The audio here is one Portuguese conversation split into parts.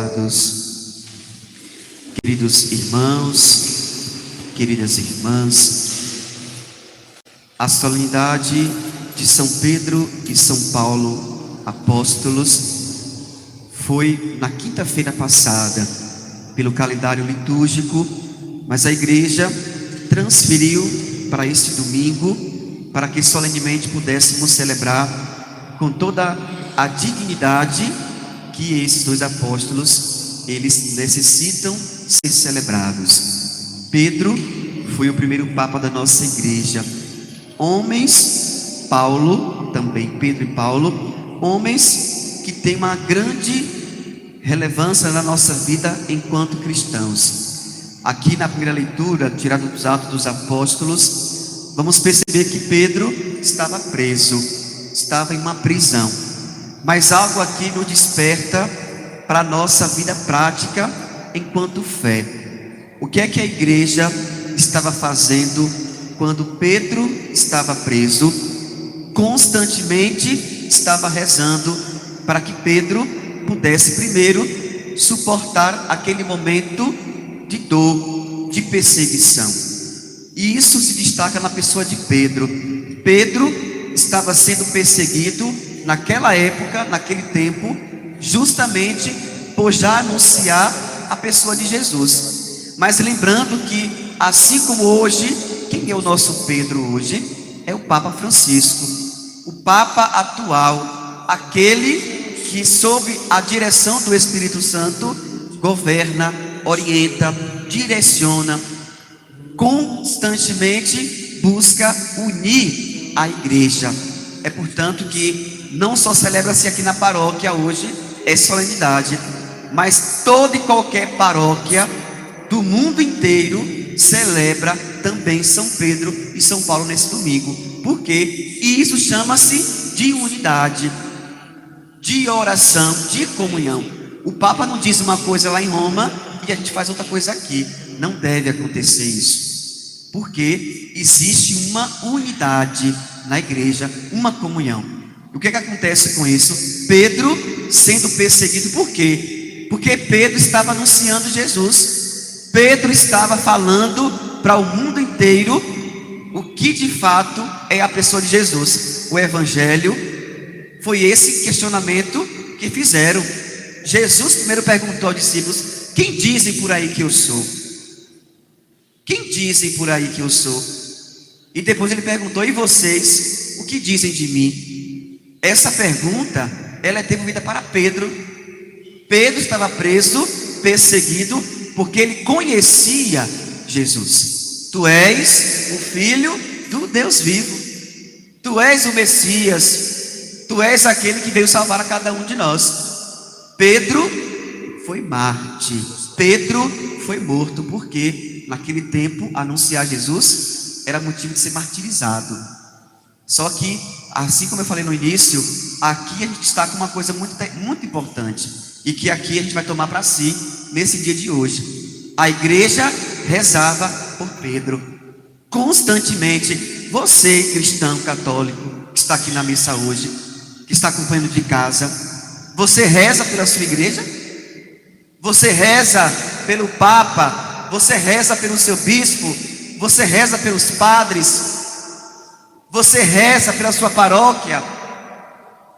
celebrados. Queridos irmãos, queridas irmãs, a solenidade de São Pedro e São Paulo, apóstolos, foi na quinta-feira passada, pelo calendário litúrgico, mas a igreja transferiu para este domingo, para que solenemente pudéssemos celebrar com toda a dignidade que esses dois apóstolos, eles necessitam ser celebrados. Pedro foi o primeiro papa da nossa igreja. Homens, Paulo, também Pedro e Paulo, homens que têm uma grande relevância na nossa vida enquanto cristãos. Aqui na primeira leitura, tirada dos Atos dos Apóstolos, vamos perceber que Pedro estava preso, estava em uma prisão. Mas algo aqui nos desperta para a nossa vida prática enquanto fé. O que é que a igreja estava fazendo quando Pedro estava preso? Constantemente estava rezando para que Pedro pudesse primeiro suportar aquele momento de dor, de perseguição. E isso se destaca na pessoa de Pedro. Pedro estava sendo perseguido naquela época, naquele tempo, justamente por já anunciar a pessoa de Jesus. Mas lembrando que, assim como hoje, quem é o nosso Pedro hoje? É o Papa Francisco, o Papa atual, aquele que sob a direção do Espírito Santo governa, orienta, direciona, constantemente busca unir a igreja. É portanto que não só celebra-se aqui na paróquia hoje, é solenidade, mas toda e qualquer paróquia do mundo inteiro celebra também São Pedro e São Paulo nesse domingo. Por quê? E isso chama-se de unidade, de oração, de comunhão. O Papa não diz uma coisa lá em Roma e a gente faz outra coisa aqui. Não deve acontecer isso, porque existe uma unidade na igreja, uma comunhão. O que acontece com isso? Pedro sendo perseguido, por quê? Porque Pedro estava anunciando Jesus. Pedro estava falando para o mundo inteiro o que de fato é a pessoa de Jesus. O evangelho foi esse questionamento que fizeram. Jesus primeiro perguntou aos discípulos: quem dizem por aí que eu sou? Quem dizem por aí que eu sou? E depois ele perguntou: e vocês, o que dizem de mim? Essa pergunta, ela é devolvida para Pedro. Pedro estava preso, perseguido, porque ele conhecia Jesus. Tu és o Filho do Deus vivo. Tu és o Messias. Tu és aquele que veio salvar a cada um de nós. Pedro foi mártir. Pedro foi morto, porque naquele tempo anunciar Jesus era motivo de ser martirizado. Só que, assim como eu falei no início, aqui a gente destaca uma coisa muito importante, e que aqui a gente vai tomar para si nesse dia de hoje. A igreja rezava por Pedro constantemente. Você, cristão católico, que está aqui na missa hoje, que está acompanhando de casa, você reza pela sua igreja? Você reza pelo Papa? Você reza pelo seu bispo? Você reza pelos padres? Você reza pela sua paróquia?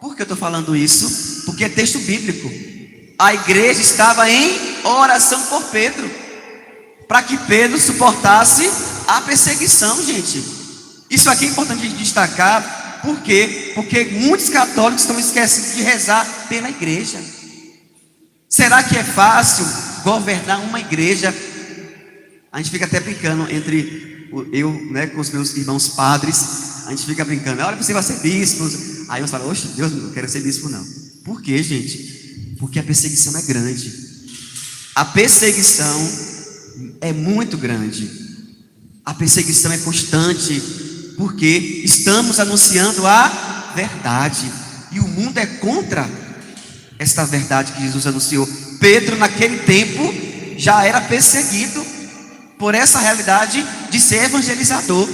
Por que eu estou falando isso? Porque é texto bíblico. A igreja estava em oração por Pedro, para que Pedro suportasse a perseguição, gente. Isso aqui é importante destacar. Por quê? Porque muitos católicos estão esquecendo de rezar pela igreja. Será que é fácil governar uma igreja? A gente fica até brincando entre eu, com os meus irmãos padres. A gente fica brincando: olha, você vai ser bispo. Aí uns falam: oxe, Deus, não quero ser bispo não. Por quê, gente? Porque a perseguição é grande. A perseguição é muito grande. A perseguição é constante, porque estamos anunciando a verdade, e o mundo é contra esta verdade que Jesus anunciou. Pedro, naquele tempo, já era perseguido por essa realidade de ser evangelizador.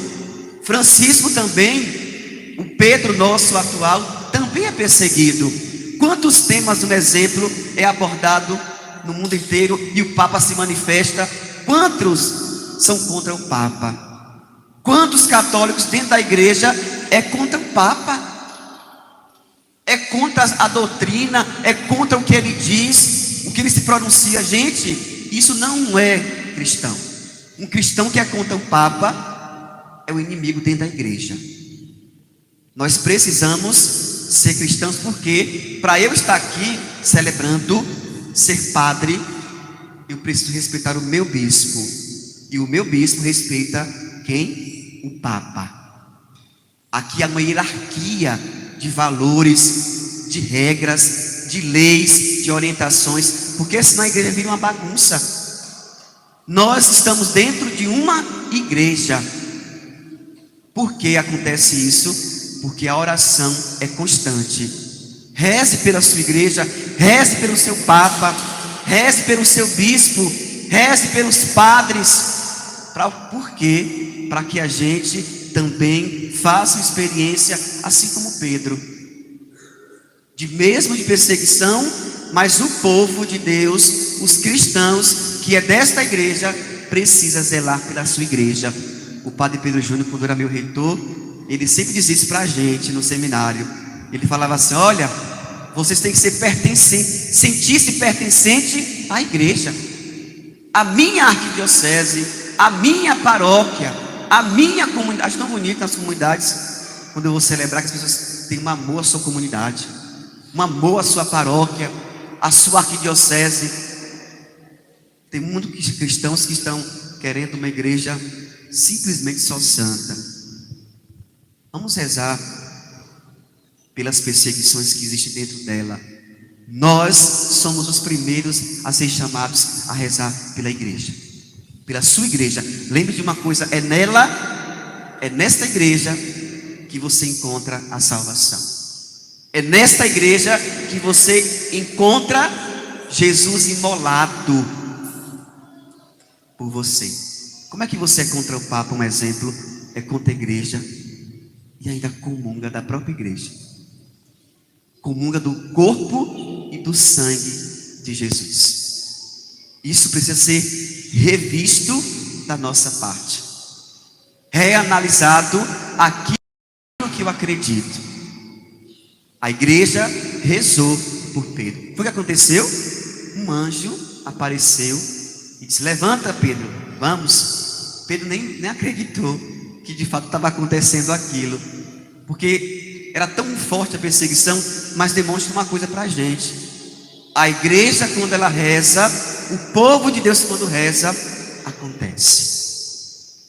Francisco também, o Pedro nosso atual, também é perseguido. Quantos temas no exemplo é abordado no mundo inteiro e o Papa se manifesta. Quantos são contra o Papa? Quantos católicos dentro da igreja é contra o Papa? É contra a doutrina, é contra o que ele diz, o que ele se pronuncia. Gente, isso não é cristão. Um cristão que é contra o Papa é o inimigo dentro da igreja. Nós precisamos ser cristãos, porque para eu estar aqui celebrando ser padre, eu preciso respeitar o meu bispo. E o meu bispo respeita quem? O Papa. Aqui há uma hierarquia de valores, de regras, de leis, de orientações, porque senão a igreja vira uma bagunça. Nós estamos dentro de uma igreja. Por que acontece isso? Porque a oração é constante. Reze pela sua igreja, reze pelo seu Papa, reze pelo seu bispo, reze pelos padres. Por quê? Para que a gente também faça experiência, assim como Pedro, mesmo de perseguição, mas o povo de Deus, os cristãos que é desta igreja, precisa zelar pela sua igreja. O padre Pedro Júnior, quando era meu reitor, ele sempre dizia isso para a gente no seminário. Ele falava assim: olha, vocês têm que ser pertencentes, sentir-se pertencente à igreja, à minha arquidiocese, à minha paróquia, à minha comunidade. Acho tão bonito nas comunidades, quando eu vou celebrar, que as pessoas têm um amor à sua comunidade, um amor à sua paróquia, à sua arquidiocese. Tem muitos cristãos que estão querendo uma igreja simplesmente só santa. Vamos rezar pelas perseguições que existem dentro dela. Nós somos os primeiros a ser chamados a rezar pela igreja, pela sua igreja. Lembre de uma coisa: é nela, é nesta igreja que você encontra a salvação. É nesta igreja que você encontra Jesus imolado por você. Como é que você é contra o Papa? Um exemplo: é contra a igreja e ainda comunga da própria igreja, comunga do corpo e do sangue de Jesus. Isso precisa ser revisto da nossa parte, reanalisado aquilo que eu acredito. A igreja rezou por Pedro. Foi o que aconteceu? Um anjo apareceu e disse: levanta, Pedro, vamos. Pedro nem acreditou que de fato estava acontecendo aquilo, porque era tão forte a perseguição. Mas demonstra uma coisa para a gente: a igreja, quando ela reza, o povo de Deus, quando reza, acontece.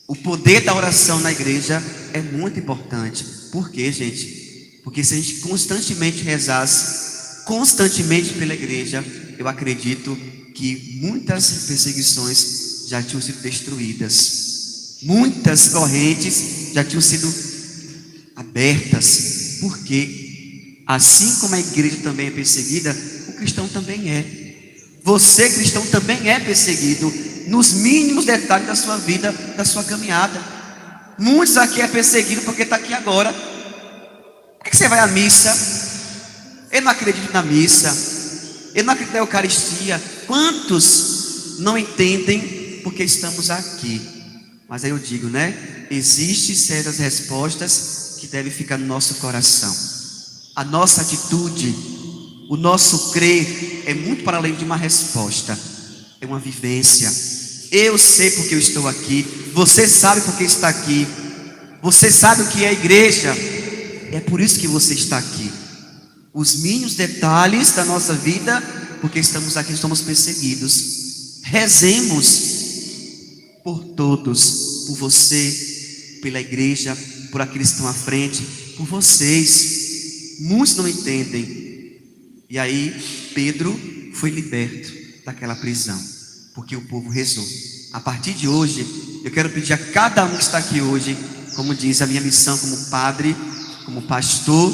O poder da oração na igreja é muito importante. Por quê, gente? Porque se a gente constantemente rezasse, constantemente pela igreja, eu acredito que muitas perseguições já tinham sido destruídas, muitas correntes já tinham sido abertas. Porque assim como a igreja também é perseguida, o cristão também é. Você, cristão, também é perseguido nos mínimos detalhes da sua vida, da sua caminhada. Muitos aqui é perseguido porque está aqui agora. Por que você vai à missa? Eu não acredito na missa, eu não acredito na Eucaristia. Quantos não entendem porque estamos aqui? Mas aí eu digo, né? Existem certas respostas que devem ficar no nosso coração. A nossa atitude, o nosso crer é muito para além de uma resposta, é uma vivência. Eu sei porque eu estou aqui, você sabe porque está aqui, você sabe o que é a igreja, é por isso que você está aqui. Os mínimos detalhes da nossa vida, porque estamos aqui, estamos perseguidos. Rezemos por todos, por você, pela igreja, por aqueles que estão à frente, por vocês. Muitos não entendem. E aí Pedro foi liberto daquela prisão, porque o povo rezou. A partir de hoje, eu quero pedir a cada um que está aqui hoje, como diz a minha missão como padre, como pastor,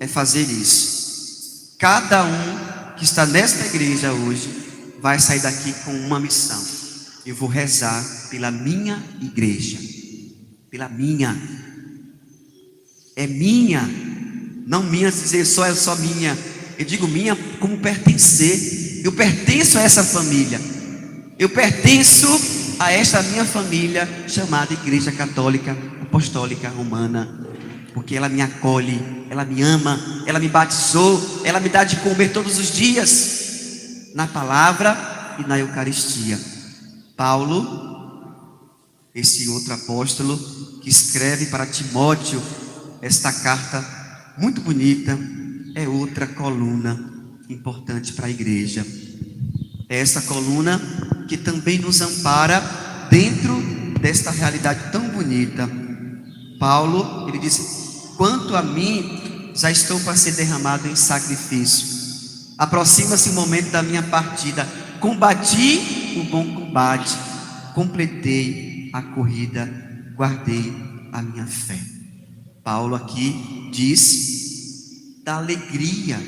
é fazer isso. Cada um que está nesta igreja hoje vai sair daqui com uma missão: eu vou rezar pela minha igreja, pela minha. É minha, não minha dizer só é só minha. Eu digo minha como pertencer. eu pertenço a essa família. Eu pertenço a esta minha família chamada Igreja Católica Apostólica Romana, porque ela me acolhe, ela me ama, ela me batizou, ela me dá de comer todos os dias, na palavra e na Eucaristia. Paulo, esse outro apóstolo, que escreve para Timóteo esta carta muito bonita, é outra coluna importante para a igreja. É essa coluna que também nos ampara dentro desta realidade tão bonita. Paulo, ele disse: quanto a mim, já estou para ser derramado em sacrifício. Aproxima-se o momento da minha partida. Combati o bom combate, completei a corrida, guardei a minha fé. Paulo aqui diz da alegria,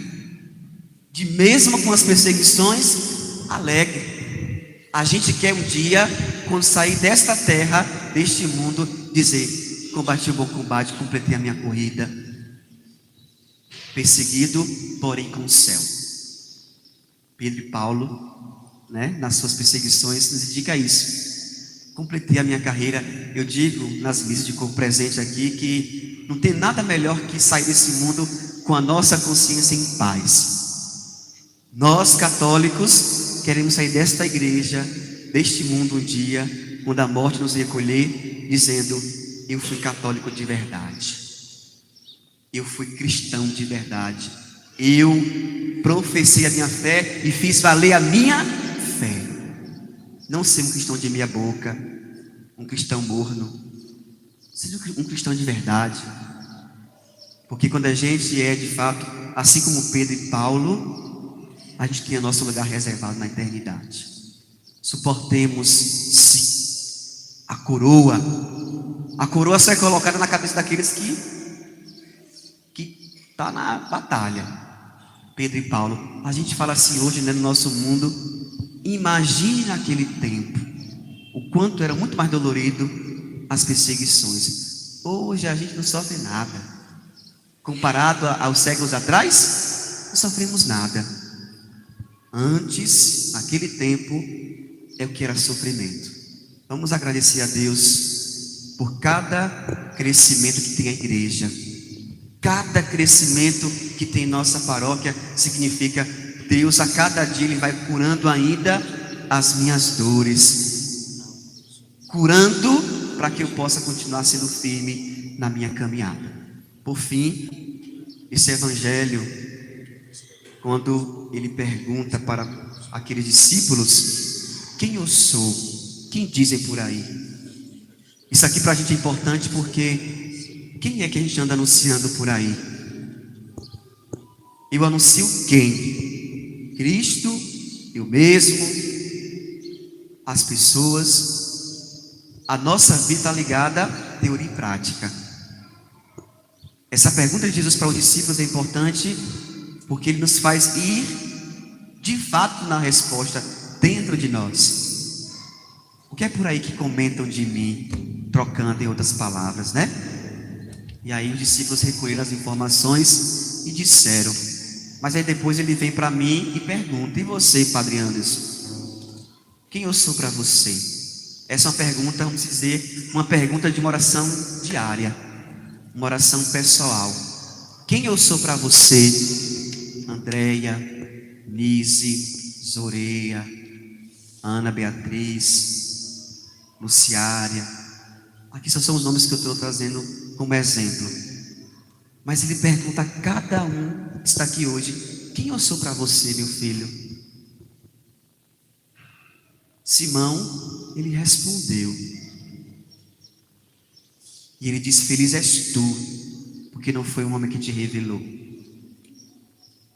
de mesmo com as perseguições, alegre. A gente quer um dia, quando sair desta terra, deste mundo, dizer: combati o bom combate, completei a minha corrida. Perseguido, porém com o céu. Pedro e Paulo, nas suas perseguições, nos indica isso. Completei a minha carreira. Eu digo nas missas de corpo presente aqui que não tem nada melhor que sair desse mundo com a nossa consciência em paz. Nós católicos queremos sair desta igreja, deste mundo um dia, quando a morte nos recolher, dizendo: eu fui católico de verdade, eu fui cristão de verdade, eu professei a minha fé e fiz valer a minha fé. Não ser um cristão de meia boca, um cristão morno. Seja um cristão de verdade. Porque quando a gente é de fato, assim como Pedro e Paulo, a gente tem o nosso lugar reservado na eternidade. Suportemos sim a coroa. A coroa só é colocada na cabeça daqueles que está na batalha. Pedro e Paulo. A gente fala assim hoje, no nosso mundo. Imagine naquele tempo o quanto era muito mais dolorido as perseguições. Hoje a gente não sofre nada. Comparado aos séculos atrás, não sofremos nada. Antes, naquele tempo, é o que era sofrimento. Vamos agradecer a Deus por cada crescimento que tem a igreja. Cada crescimento que tem nossa paróquia significa: Deus a cada dia Ele vai curando ainda as minhas dores, curando para que eu possa continuar sendo firme na minha caminhada. Por fim, esse evangelho, quando ele pergunta para aqueles discípulos: quem eu sou? Quem dizem por aí? Isso aqui para a gente é importante, porque quem é que a gente anda anunciando por aí? Eu anuncio quem? Cristo, eu mesmo, as pessoas. A nossa vida está ligada à teoria e prática. Essa pergunta de Jesus para os discípulos é importante, porque ele nos faz ir de fato na resposta dentro de nós. O que é por aí que comentam de mim, trocando em outras palavras, E aí os discípulos recolheram as informações e disseram. Mas aí depois ele vem para mim e pergunta: e você, Padre Anderson? Quem eu sou para você? Essa é uma pergunta, vamos dizer, uma pergunta de uma oração diária, uma oração pessoal. Quem eu sou para você? Andréia, Nise, Zoreia, Ana Beatriz, Luciária. Aqui só são os nomes que eu estou trazendo como exemplo. Mas ele pergunta a cada um que está aqui hoje: quem eu sou para você, meu filho? Simão, ele respondeu. E ele disse: feliz és tu, porque não foi um homem que te revelou,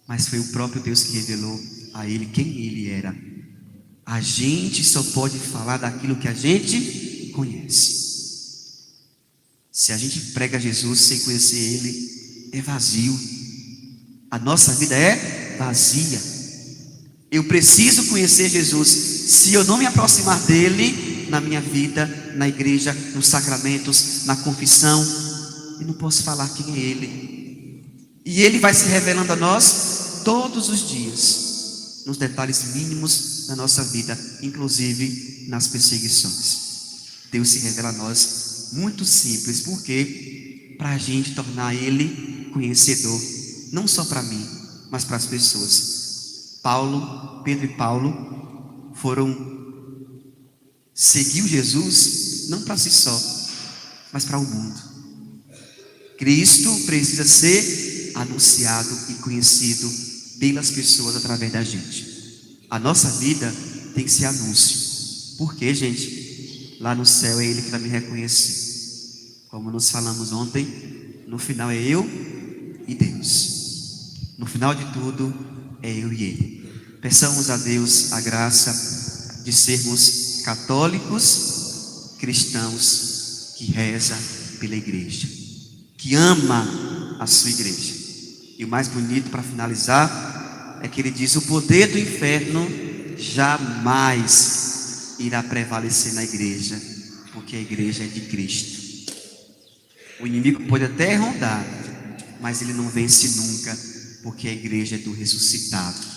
mas foi o próprio Deus que revelou a ele quem ele era. A gente só pode falar daquilo que a gente conhece. Se a gente prega Jesus sem conhecer Ele, é vazio. A nossa vida é vazia. Eu preciso conhecer Jesus. Se eu não me aproximar dele na minha vida, na igreja, nos sacramentos, na confissão, eu não posso falar quem é Ele. E Ele vai se revelando a nós todos os dias. nos detalhes mínimos da nossa vida, inclusive nas perseguições. Deus se revela a nós muito simples, porque para a gente tornar Ele conhecedor, não só para mim, mas para as pessoas. Pedro e Paulo foram seguir Jesus, não para si só, mas para o mundo. Cristo precisa ser anunciado e conhecido pelas pessoas através da gente. A nossa vida tem que ser anúncio. Por quê, gente? Lá no céu é Ele que vai me reconhecer. Como nós falamos ontem, no final é eu e Deus. No final de tudo é eu e Ele. Peçamos a Deus a graça de sermos católicos, cristãos, que reza pela igreja, que ama a sua igreja. E o mais bonito, para finalizar, é que ele diz: o poder do inferno jamais irá prevalecer na igreja, porque a igreja é de Cristo. O inimigo pode até rondar, mas ele não vence nunca, porque a igreja é do ressuscitado.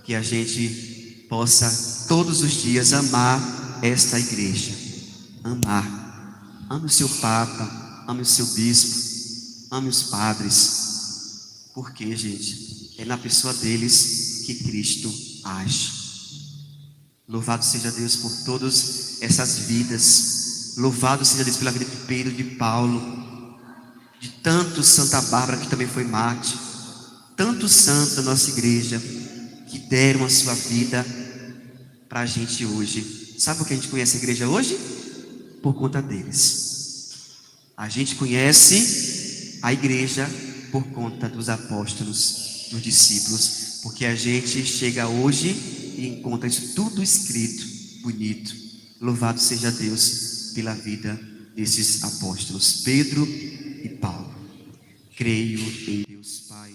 Que a gente possa todos os dias amar esta igreja. Amar. Ame o seu Papa, ame o seu bispo, ame os padres. Porque, gente, é na pessoa deles que Cristo age. Louvado seja Deus por todas essas vidas. Louvado seja Deus pela vida de Pedro, de Paulo, de tantos, Santa Bárbara, que também foi mártir, tantos santos da nossa igreja que deram a sua vida para a gente hoje. Sabe por que a gente conhece a igreja hoje? Por conta deles. A gente conhece a igreja por conta dos apóstolos, dos discípulos, porque a gente chega hoje e encontra isso tudo escrito, bonito. Louvado seja Deus pela vida desses apóstolos, Pedro e Paulo. Creio em Deus Pai.